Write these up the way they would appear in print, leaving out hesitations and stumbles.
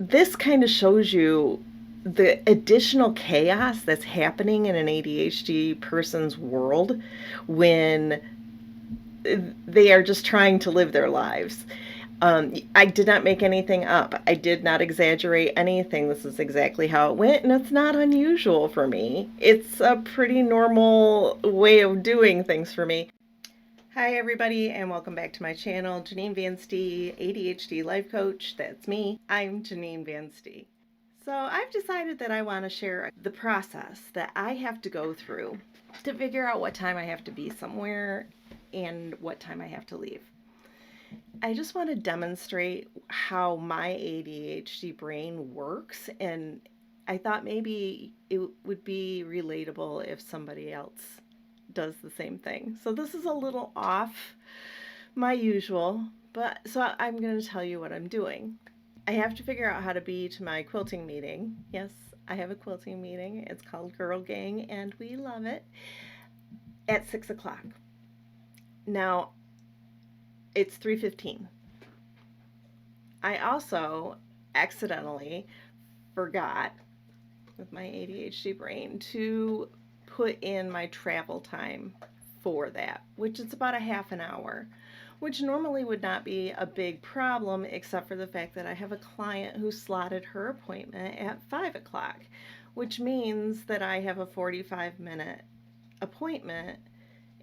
this kind of shows you the additional chaos that's happening in an ADHD person's world when they are just trying to live their lives. I did not make anything up. I did not exaggerate anything. This is exactly how it went, and it's not unusual for me. It's a pretty normal way of doing things for me. Hi, everybody, and welcome back to my channel, Janine Van Stee, ADHD Life Coach. That's me. I'm Janine Van Stee. So I've decided that I want to share the process that I have to go through to figure out what time I have to be somewhere and what time I have to leave. I just want to demonstrate how my ADHD brain works, and I thought maybe it would be relatable if somebody else does the same thing. So this is a little off my usual, but so I'm going to tell you what I'm doing. I have to figure out how to be to my quilting meeting. Yes, I have a quilting meeting. It's called Girl Gang, and we love it, at 6 o'clock. Now, it's 3:15. I also accidentally forgot, with my ADHD brain, to put in my travel time for that, which is about a half an hour, which normally would not be a big problem except for the fact that I have a client who slotted her appointment at 5 o'clock, which means that I have a 45-minute appointment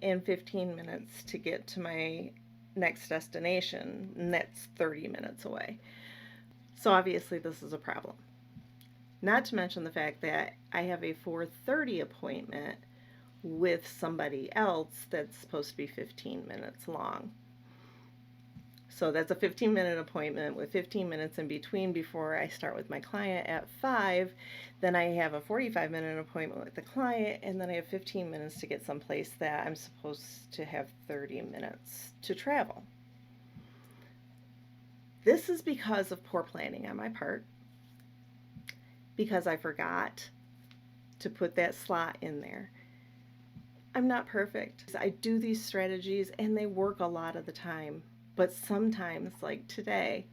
and 15 minutes to get to my next destination, and that's 30 minutes away. So obviously this is a problem. Not to mention the fact that I have a 4:30 appointment with somebody else that's supposed to be 15 minutes long. So that's a 15-minute appointment with 15 minutes in between before I start with my client at 5. Then I have a 45-minute appointment with the client, and then I have 15 minutes to get someplace that I'm supposed to have 30 minutes to travel. This is because of poor planning on my part, because I forgot to put that slot in there. I'm not perfect. I do these strategies and they work a lot of the time, but sometimes, like today,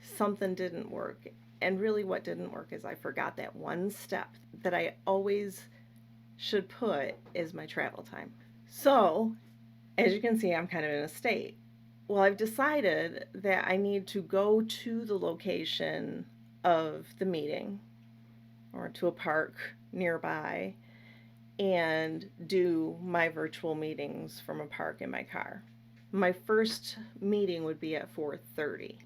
something didn't work. And really what didn't work is I forgot that one step that I always should put is my travel time. So, as you can see, I'm kind of in a state. Well, I've decided that I need to go to the location of the meeting or to a park nearby and do my virtual meetings from a park in my car. My first meeting would be at 4:30.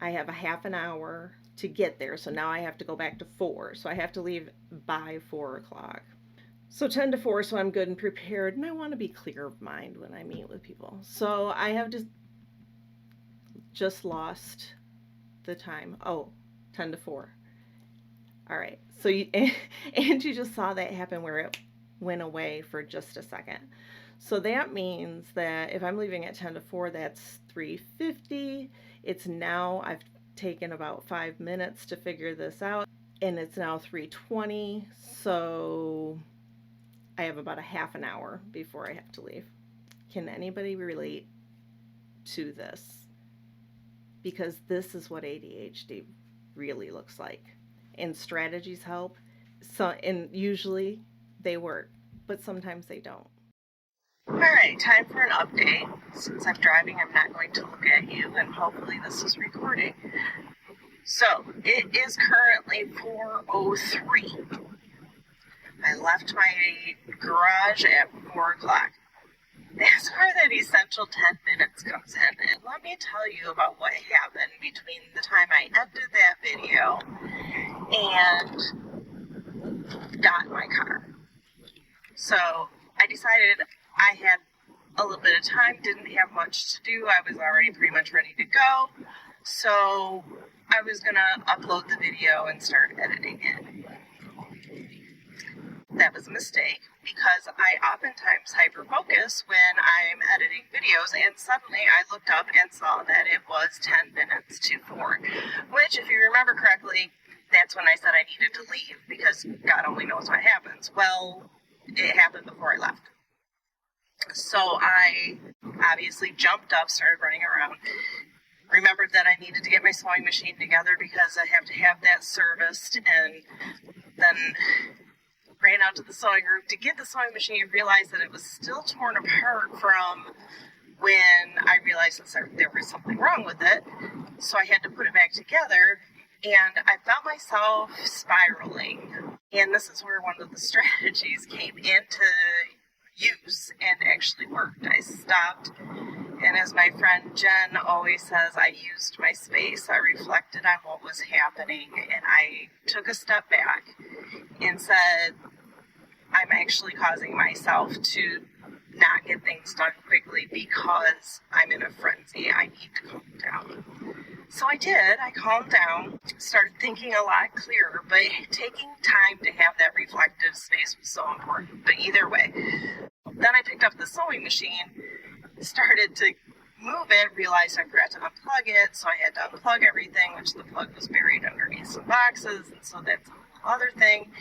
I have a half an hour to get there, so now I have to go back to 4. So I have to leave by 4 o'clock. So 10 to 4, so I'm good and prepared, and I want to be clear of mind when I meet with people. So I have just lost the time. Oh, 10 to 4. All right. So and you just saw that happen where it went away for just a second. So that means that if I'm leaving at 10 to 4, that's 3:50. It's now, I've taken about 5 minutes to figure this out, and it's now 3:20. So I have about a half an hour before I have to leave. Can anybody relate to this? Because this is what ADHD really looks like. And strategies help. So, and usually they work, but sometimes they don't. All right, time for an update. Since I'm driving, I'm not going to look at you, and hopefully this is recording. So, it is currently 4:03. I left my garage at 4 o'clock. That's where that essential 10 minutes comes in. And let me tell you about what happened between the time I edited that video and got in my car. So I decided I had a little bit of time, didn't have much to do. I was already pretty much ready to go. So I was going to upload the video and start editing it. That was a mistake because I oftentimes hyper-focus when I'm editing videos, and suddenly I looked up and saw that it was 10 minutes to 4, which, if you remember correctly, that's when I said I needed to leave because God only knows what happens. Well, it happened before I left. So I obviously jumped up, started running around, remembered that I needed to get my sewing machine together because I have to have that serviced, and then ran out to the sewing room to get the sewing machine and realized that it was still torn apart from when I realized that there was something wrong with it. So I had to put it back together, and I felt myself spiraling. And this is where one of the strategies came into use and actually worked. I stopped, and as my friend Jen always says, I used my space. I reflected on what was happening, and I took a step back and said, I'm actually causing myself to not get things done quickly because I'm in a frenzy. I need to calm down. So I did. I calmed down, started thinking a lot clearer, but taking time to have that reflective space was so important. But either way, then I picked up the sewing machine, started to move it, realized I forgot to unplug it, so I had to unplug everything, which the plug was buried underneath some boxes, and so that's another thing.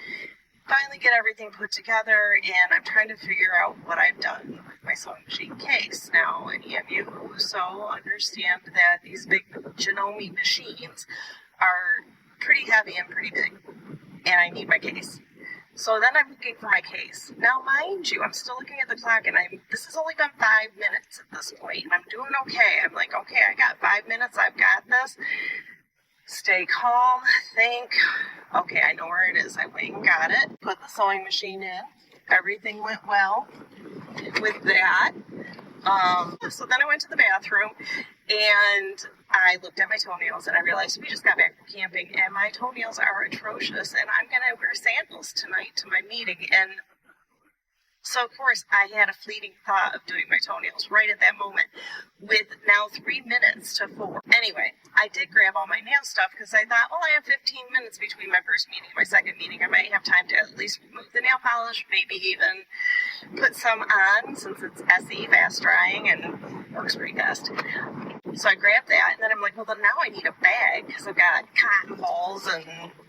Finally get everything put together, and I'm trying to figure out what I've done with my sewing machine case. Now, any of you who sew understand that these big Janome machines are pretty heavy and pretty big, and I need my case. So then I'm looking for my case. Now, mind you, I'm still looking at the clock, and this has only been 5 minutes at this point, and I'm doing okay. I'm like, okay, I got 5 minutes, I've got this. Stay calm, think, okay, I know where it is. I went and got it, put the sewing machine in. Everything went well with that. So then I went to the bathroom, and I looked at my toenails, and I realized we just got back from camping, and my toenails are atrocious, and I'm going to wear sandals tonight to my meeting. And so, of course, I had a fleeting thought of doing my toenails right at that moment, with now 3 minutes to 4. Anyway, I did grab all my nail stuff because I thought, well, I have 15 minutes between my first meeting and my second meeting. I might have time to at least remove the nail polish, maybe even put some on since it's SE, fast drying, and works pretty fast. So I grabbed that, and then I'm like, well, then now I need a bag because I've got cotton balls and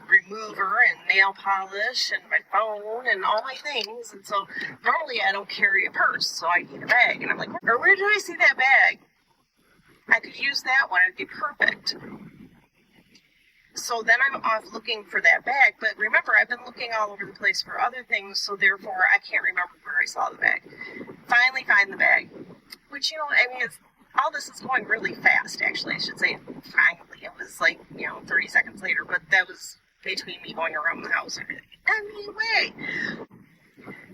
remover and nail polish and my phone and all my things. And so normally I don't carry a purse, so I need a bag. And I'm like, where did I see that bag? I could use that one. It'd be perfect. So then I'm off looking for that bag. But remember, I've been looking all over the place for other things, so therefore I can't remember where I saw the bag. Finally find the bag, which, I mean, all this is going really fast, actually. I should say finally. It was like, 30 seconds later, but that was between me going around the house. Anyway,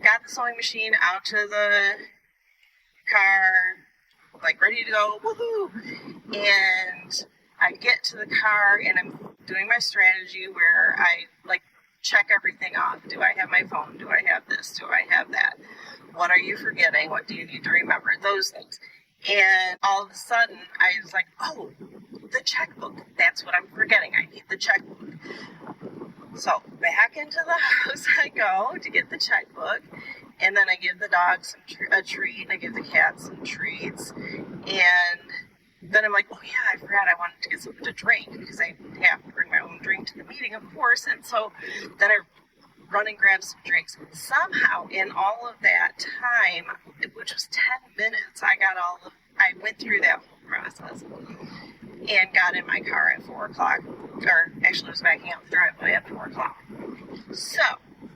got the sewing machine out to the car, like ready to go, woohoo! And I get to the car, and I'm doing my strategy where I check everything off. Do I have my phone? Do I have this? Do I have that? What are you forgetting? What do you need to remember? Those things. And all of a sudden, I was like, oh, the checkbook. That's what I'm forgetting. I need the checkbook. So back into the house I go to get the checkbook. And then I give the dog a treat. I give the cat some treats. And then I'm like, oh yeah, I forgot I wanted to get something to drink because I have to bring my own drink to the meeting, of course. And so then I run and grab some drinks. Somehow in all of that time, which was 10 minutes, I went through that whole process and got in my car at 4 o'clock, or actually was backing out the driveway at 4 o'clock. So,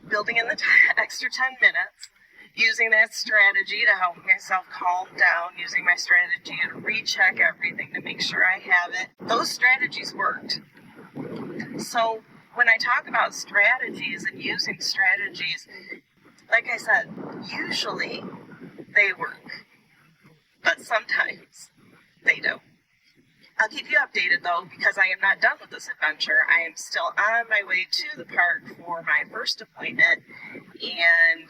building in the extra 10 minutes, using that strategy to help myself calm down, using my strategy to recheck everything to make sure I have it. Those strategies worked. So, when I talk about strategies and using strategies, like I said, usually they work, but sometimes they don't. I'll keep you updated though, because I am not done with this adventure. I am still on my way to the park for my first appointment, and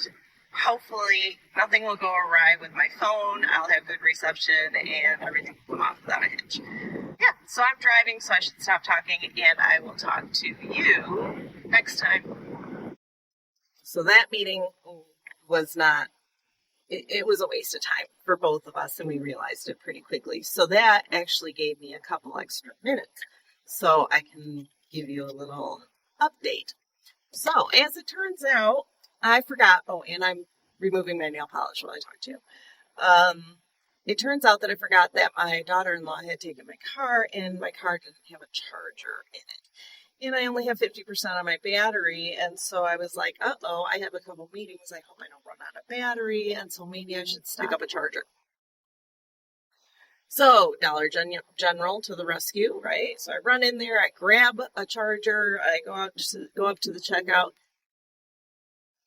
hopefully nothing will go awry with my phone. I'll have good reception and everything will come off without a hitch. Yeah, so I'm driving, so I should stop talking, and I will talk to you next time. So that meeting was not, it was a waste of time for both of us, and we realized it pretty quickly. So that actually gave me a couple extra minutes, so I can give you a little update. So, as it turns out, I forgot, and I'm removing my nail polish while I talk to you. It turns out that I forgot that my daughter-in-law had taken my car and my car didn't have a charger in it. And I only have 50% on my battery. And so I was like, uh-oh, I have a couple meetings. I hope I don't run out of battery. And so maybe I should pick up a charger. So General to the rescue, right? So I run in there, I grab a charger, I go up to the checkout.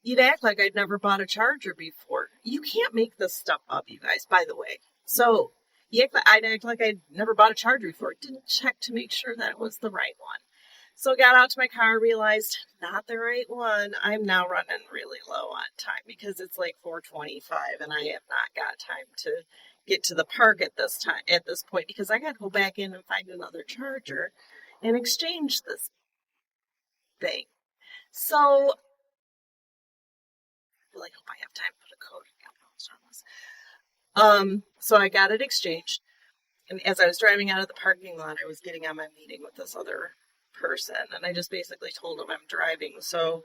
You'd act like I'd never bought a charger before. You can't make this stuff up, you guys, by the way. So I'd act like I'd never bought a charger before. Didn't check to make sure that it was the right one. So I got out to my car, realized not the right one. I'm now running really low on time because it's like 4:25 and I have not got time to get to the park at this point because I got to go back in and find another charger and exchange this thing. So I hope I have time to put a code on this. So I got it exchanged. And as I was driving out of the parking lot, I was getting on my meeting with this other person. And I just basically told him I'm driving. So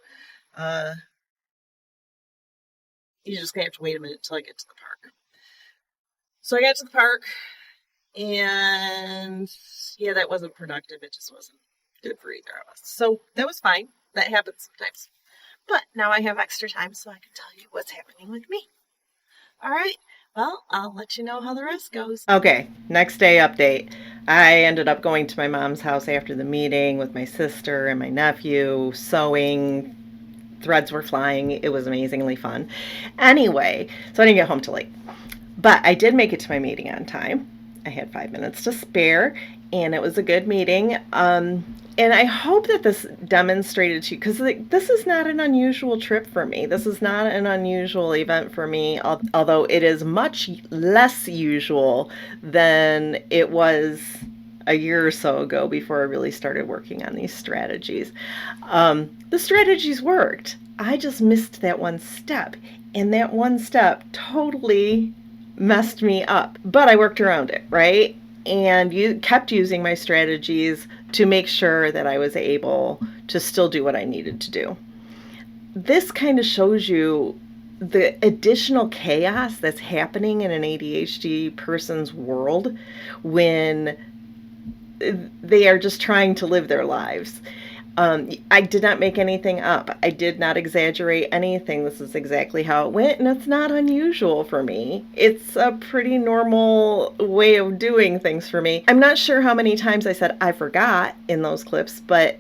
you're just going to have to wait a minute until I get to the park. So I got to the park. And yeah, that wasn't productive. It just wasn't good for either of us. So that was fine. That happens sometimes. But now I have extra time so I can tell you what's happening with me. All right. Well, I'll let you know how the rest goes. Okay, next day update. I ended up going to my mom's house after the meeting with my sister and my nephew, sewing. Threads were flying. It was amazingly fun. Anyway, so I didn't get home till late. But I did make it to my meeting on time. I had 5 minutes to spare, and it was a good meeting. And I hope that this demonstrated to you, because this is not an unusual trip for me. This is not an unusual event for me, although it is much less usual than it was a year or so ago before I really started working on these strategies. The strategies worked. I just missed that one step, and that one step totally messed me up. But I worked around it, right? And you kept using my strategies to make sure that I was able to still do what I needed to do. This kind of shows you the additional chaos that's happening in an ADHD person's world when they are just trying to live their lives. I did not make anything up. I did not exaggerate anything. This is exactly how it went, and it's not unusual for me. It's a pretty normal way of doing things for me. I'm not sure how many times I said I forgot in those clips, but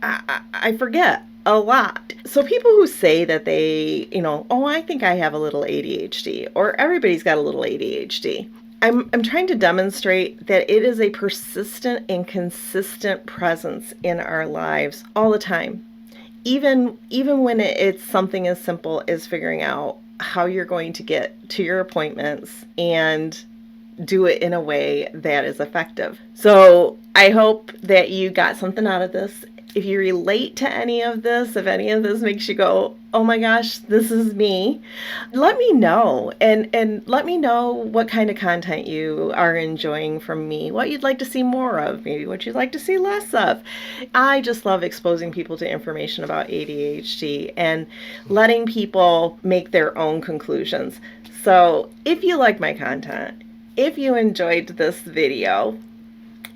I forget a lot. So people who say that they, oh, I think I have a little ADHD, or everybody's got a little ADHD. I'm trying to demonstrate that it is a persistent and consistent presence in our lives all the time. Even when it's something as simple as figuring out how you're going to get to your appointments and do it in a way that is effective. So I hope that you got something out of this. If you relate to any of this, if any of this makes you go, oh my gosh, this is me, let me know. And let me know what kind of content you are enjoying from me, what you'd like to see more of, maybe what you'd like to see less of. I just love exposing people to information about ADHD and letting people make their own conclusions. So if you like my content, if you enjoyed this video,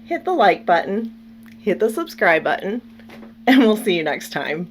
hit the like button, hit the subscribe button, and we'll see you next time.